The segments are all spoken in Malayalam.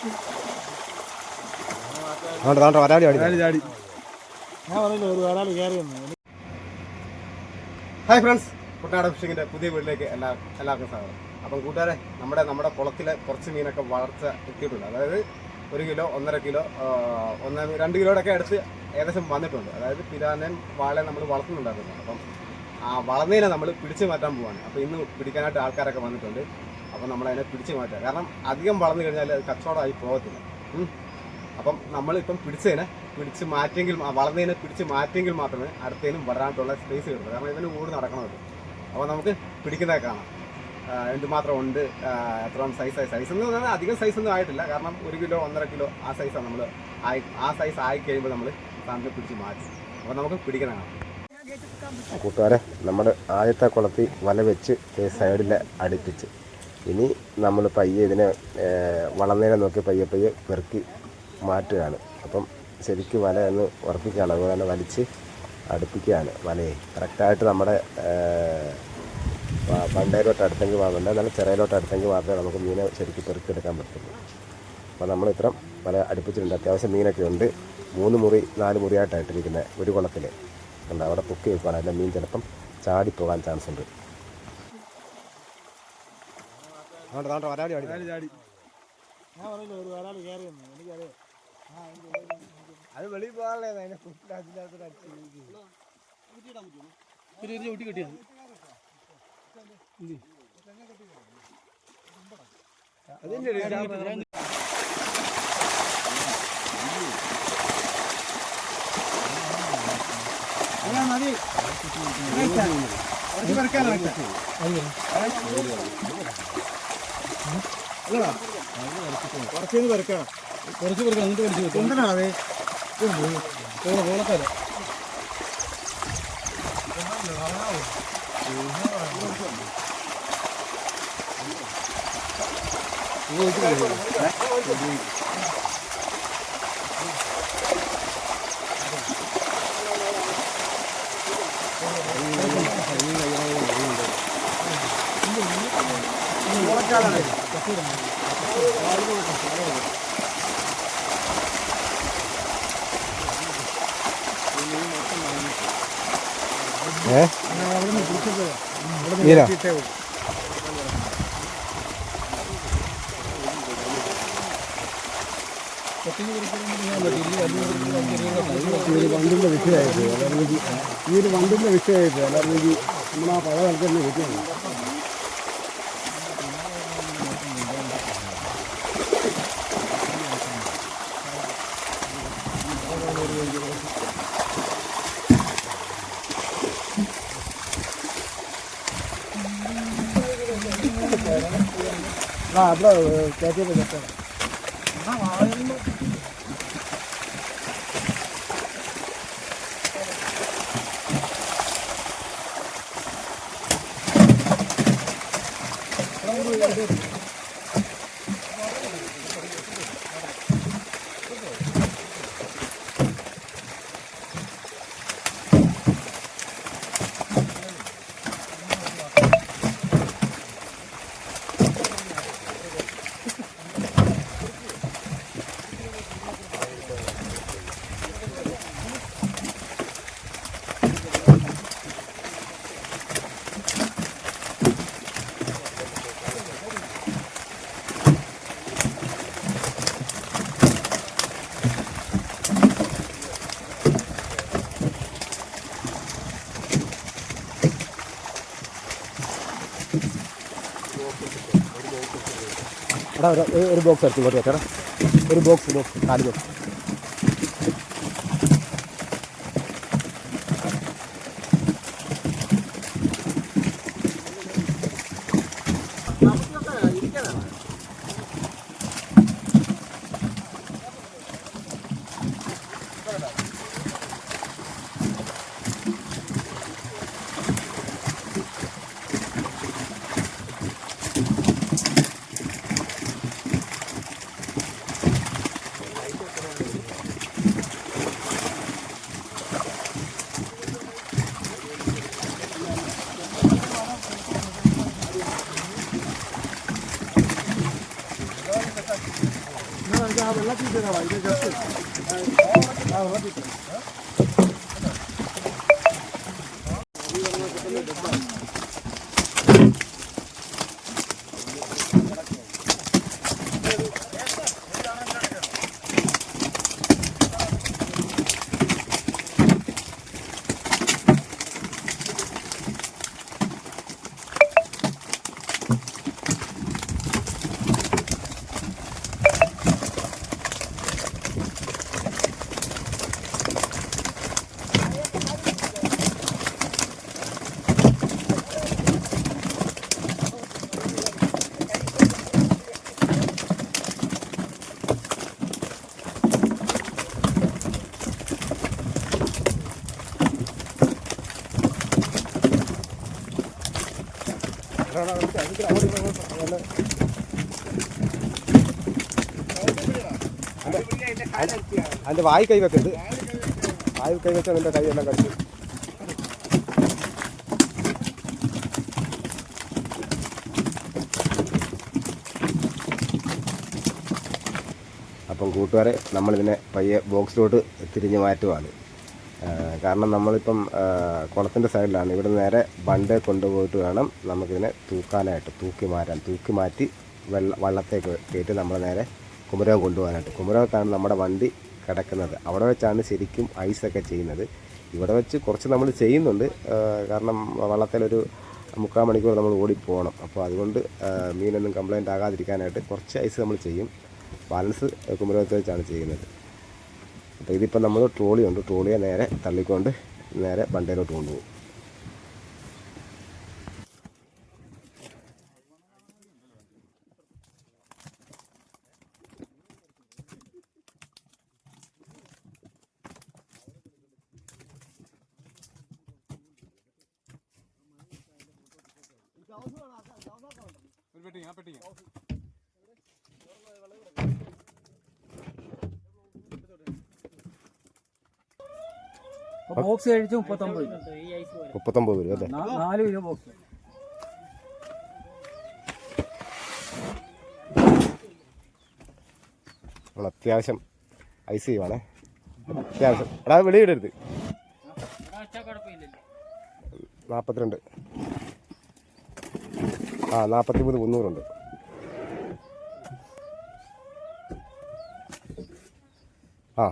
ഹായ് ഫ്രണ്ട്സ്, കുട്ടനാട് ഫിഷിങ്ങിൻ്റെ പുതിയ വീട്ടിലേക്ക് എല്ലാവർക്കും സ്വാഗതം. അപ്പം കൂട്ടുകാരെ, നമ്മുടെ കുളത്തിലെ കുറച്ച് മീനൊക്കെ വളർച്ച എത്തിയിട്ടുണ്ട്. അതായത് 1 കിലോ, 1.5 കിലോ, 2 കിലോയുടെയൊക്കെ അടുത്ത് ഏകദേശം വന്നിട്ടുണ്ട്. അതായത് പിരാനൻ വാളെ നമ്മൾ വളർത്തുന്നുണ്ടായിരുന്നു. അപ്പം ആ വളർന്നതിനെ നമ്മൾ പിടിച്ചു മാറ്റാൻ പോവാണ്. അപ്പോൾ ഇന്ന് പിടിക്കാനായിട്ട് ആൾക്കാരൊക്കെ വന്നിട്ടുണ്ട്. അപ്പം നമ്മളതിനെ പിടിച്ചു മാറ്റുക. കാരണം അധികം വളർന്നു കഴിഞ്ഞാൽ അത് കച്ചവടമായി പോകത്തില്ല. അപ്പം നമ്മളിപ്പം പിടിച്ച് മാറ്റിയെങ്കിൽ, വളർന്നതിനെ പിടിച്ച് മാറ്റിയെങ്കിൽ മാത്രമേ അടുത്തതിനും വരാനായിട്ടുള്ള സ്പേസ് കിട്ടുള്ളൂ. കാരണം ഇതിന് കൂടി നടക്കണമല്ലോ. അപ്പോൾ നമുക്ക് പിടിക്കുന്നതൊക്കെ കാണാം. എന്തുമാത്രം ഉണ്ട്, എത്ര സൈസ് എന്ന് പറഞ്ഞാൽ അധികം സൈസൊന്നും ആയിട്ടില്ല. കാരണം 1 കിലോ, 1.5 കിലോ ആ സൈസാണ് നമ്മൾ ആ സൈസ് ആയി കഴിയുമ്പോൾ നമ്മൾ സാധനം പിടിച്ച് മാറ്റും. അപ്പോൾ നമുക്ക് പിടിക്കുന്ന കാണാം. കൂട്ടുകാരെ, നമ്മുടെ ആദ്യത്തെ കുളത്തിൽ വല വെച്ച് സൈഡിൽ അടുപ്പിച്ച് ഇനി നമ്മൾ പയ്യെ ഇതിനെ വളർന്നതിനെ നോക്കി പയ്യെ പെറുക്കി മാറ്റുകയാണ്. അപ്പം ശരിക്കും വല ഒന്ന് ഉറപ്പിക്കുകയാണ്. അതുപോലെ തന്നെ വലിച്ച് അടുപ്പിക്കുകയാണ് വലയെ. കറക്റ്റായിട്ട് നമ്മുടെ പണ്ടയിലോട്ട് അടുത്തെങ്കിൽ മാത്രമല്ല, നല്ല ചിറയിലോട്ട് അടുത്തെങ്കിൽ മാത്രമേ നമുക്ക് മീനെ ശരിക്കും പെറുക്കിയെടുക്കാൻ പറ്റുള്ളൂ. അപ്പോൾ നമ്മൾ ഇത്ര വല അടുപ്പിച്ചിട്ടുണ്ട്. അത്യാവശ്യം മീനൊക്കെ ഉണ്ട്. 3 മുറി 4 മുറിയായിട്ടായിട്ടിരിക്കുന്നത് ഒരു കുളത്തിൽ ഉണ്ട്. അവിടെ പൊക്കി വെക്കുകയാണ്. അതിൻ്റെ മീൻ ചിലപ്പം ചാടിപ്പോകാൻ ചാൻസ് ഉണ്ട്. അത് വെളിയിൽ പോകാനുള്ള കുറച്ച് പെറുക്കണം, എന്നിട്ട് വലിച്ചു വെക്കും. എന്തിനാണത് പോളക്കാല വണ്ടിൻ്റെ വിഷയമായിട്ട് ഈ ഒരു വണ്ടിൻ്റെ വിഷയമായിട്ട് അല്ലെങ്കിൽ നമ്മൾ ആ പഴയ ആൾക്കാരുടെ വിഷയമാണ്. അവിടെ കയറ്റിയത് തെറ്റാണ്. ഒരു ബോക്സ് എടുത്ത് ഇങ്ങോട്ട് വെച്ചാൽ ഒരു ബോക്സ് 4 ബോക്സ്. അതിൻ്റെ വായി കൈ വെക്കരുത്. വായി കൈ വെച്ചാൽ നിൻ്റെ കൈയെല്ലാം കടിച്ചു. അപ്പം കൂട്ടുകാരെ നമ്മളിതിനെ പയ്യെ ബോക്സിലോട്ട് തിരിഞ്ഞ് മാറ്റുവാണ്. കാരണം നമ്മളിപ്പം കുളത്തിൻ്റെ സൈഡിലാണ്. ഇവിടെ നേരെ ബണ്ടേ കൊണ്ടുപോയിട്ട് വേണം നമുക്കിതിനെ തൂക്കാനായിട്ട്, തൂക്കി മാറ്റി വള്ളത്തേക്ക് കയറ്റി നമ്മൾ നേരെ കുമരകം കൊണ്ടുപോകാനായിട്ട്. കുമരകത്താണ് നമ്മുടെ വണ്ടി കിടക്കുന്നത്. അവിടെ വെച്ചാണ് ശരിക്കും ഐസൊക്കെ ചെയ്യുന്നത്. ഇവിടെ വെച്ച് കുറച്ച് നമ്മൾ ചെയ്യുന്നുണ്ട്. കാരണം വള്ളത്തിലൊരു 3/4 മണിക്കൂർ നമ്മൾ ഓടിപ്പോകണം. അപ്പോൾ അതുകൊണ്ട് മീനൊന്നും കംപ്ലൈൻറ്റ് ആകാതിരിക്കാനായിട്ട് കുറച്ച് ഐസ് നമ്മൾ ചെയ്യും. ബാലൻസ് കുമരകത്ത് വെച്ചാണ് ചെയ്യുന്നത്. അപ്പോൾ ഇതിപ്പോൾ നമ്മൾ ട്രോളിയുണ്ട്. ട്രോളിയെ നേരെ തള്ളിക്കൊണ്ട് നേരെ ബണ്ടയിലോട്ട് കൊണ്ടുപോകും. ബോക്സ് കഴിച്ച് 39 വരും അല്ലേ? 4 കിലോ ബോക്സ്. നമ്മൾ അത്യാവശ്യം ഐസ് ചെയ്യുവാണേ. അത്യാവശ്യം എടാ വെളിയിടരുത്. 42 43 300 ആ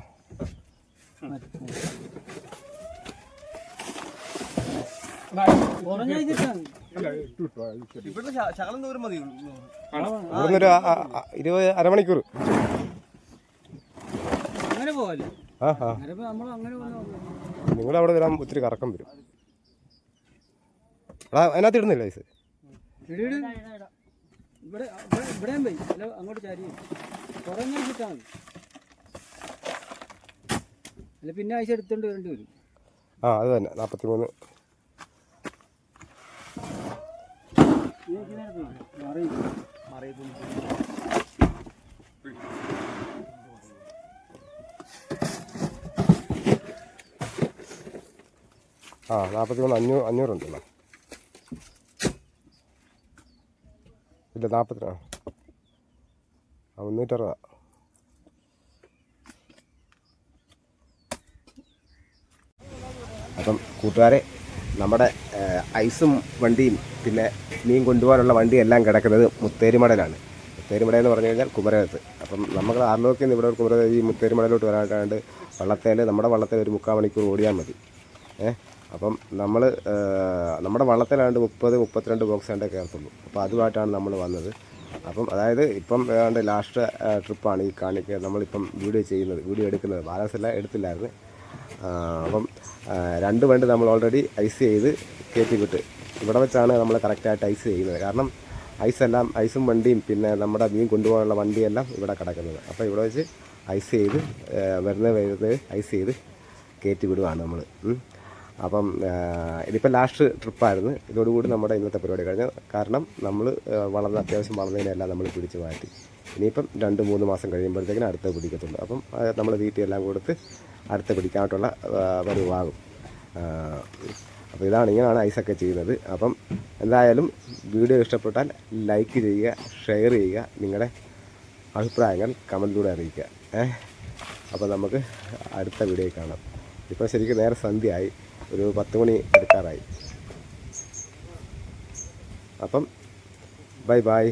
ഇവിടുന്നൊരു അരമണിക്കൂർ അങ്ങനെ പോവല്ലേ? നിങ്ങളവിടെ വരാൻ ഒത്തിരി കറക്കം വരും. എടാ അതിനകത്ത് ഇടുന്നില്ല ഐസ്. ഇവിടെയും പോയി അല്ല അങ്ങോട്ട് ചാരി കുറേ കിട്ടാൻ മതി. അല്ല പിന്നെ ആഴ്ച എടുത്തോണ്ട് വരേണ്ടി വരും. അത് തന്നെ 43. ആ 43 500 ഉണ്ടല്ലോ. ഇല്ല 40 360. അപ്പം കൂട്ടുകാരെ നമ്മുടെ ഐസും വണ്ടിയും പിന്നെ മീൻ കൊണ്ടുപോകാനുള്ള വണ്ടി എല്ലാം കിടക്കുന്നത് മുത്തേരിമടയിലാണ്. മുത്തേരിമടയെന്ന് പറഞ്ഞു കഴിഞ്ഞാൽ കുമരകത്ത്. അപ്പം നമ്മൾ ആറിലോക്കിൽ നിന്ന് ഇവിടെ കുമരക ഈ മുത്തേരിമടയിലോട്ട് വരാനായിട്ട് നമ്മുടെ വള്ളത്തിൽ ഒരു 3/4 മണിക്കൂർ ഓടിയാൽ മതി. അപ്പം നമ്മൾ നമ്മുടെ വള്ളത്തിലാണ്ട് 30-32 ബോക്സ് ആണ്ടേ കയറത്തുള്ളൂ. അപ്പോൾ അതുമായിട്ടാണ് നമ്മൾ വന്നത്. അപ്പം അതായത് ഇപ്പം ഏതാണ്ട് ലാസ്റ്റ് ട്രിപ്പാണ് ഈ നമ്മളിപ്പം വീഡിയോ എടുക്കുന്നത്. ബാലൻസ് എല്ലാം എടുത്തില്ലായിരുന്നു. അപ്പം 2 വണ്ടി നമ്മൾ ഓൾറെഡി ഐസ് ചെയ്ത് കയറ്റി വിട്ട് ഇവിടെ വെച്ചാണ് നമ്മൾ കറക്റ്റായിട്ട് ഐസ് ചെയ്യുന്നത്. കാരണം ഐസും വണ്ടിയും പിന്നെ നമ്മുടെ മീൻ കൊണ്ടുപോകാനുള്ള വണ്ടിയെല്ലാം ഇവിടെ കിടക്കുന്നത്. അപ്പോൾ ഇവിടെ വെച്ച് ഐസ് ചെയ്ത് വരുന്നത് ഐസ് ചെയ്ത് കയറ്റി വിടുകയാണ് നമ്മൾ. അപ്പം ഇതിപ്പോൾ ലാസ്റ്റ് ട്രിപ്പായിരുന്നു. ഇതോടുകൂടി നമ്മുടെ ഇന്നത്തെ പരിപാടി കഴിഞ്ഞു. കാരണം നമ്മൾ അത്യാവശ്യം വളർന്നതിനെല്ലാം നമ്മൾ പിടിച്ച് മാറ്റി. ഇനിയിപ്പം 2-3 മാസം കഴിയുമ്പോഴത്തേക്കിനും അടുത്ത പിടിക്കത്തുള്ളൂ. അപ്പം നമ്മൾ തീറ്റയെല്ലാം കൊടുത്ത് അടുത്ത പിടിക്കാനായിട്ടുള്ള വരുവാകും. അപ്പോൾ ഇങ്ങനെയാണ് ഐസൊക്കെ ചെയ്യുന്നത്. അപ്പം എന്തായാലും വീഡിയോ ഇഷ്ടപ്പെട്ടാൽ ലൈക്ക് ചെയ്യുക, ഷെയർ ചെയ്യുക, നിങ്ങളുടെ അഭിപ്രായങ്ങൾ കമൻറ്റിലൂടെ അറിയിക്കുക. അപ്പോൾ നമുക്ക് അടുത്ത വീഡിയോ കാണാം. ഇപ്പോൾ ശരിക്കും നേരെ സന്ധ്യയായി, ഒരു 10 മണി എടുക്കാറായി. അപ്പം ബൈ ബൈ.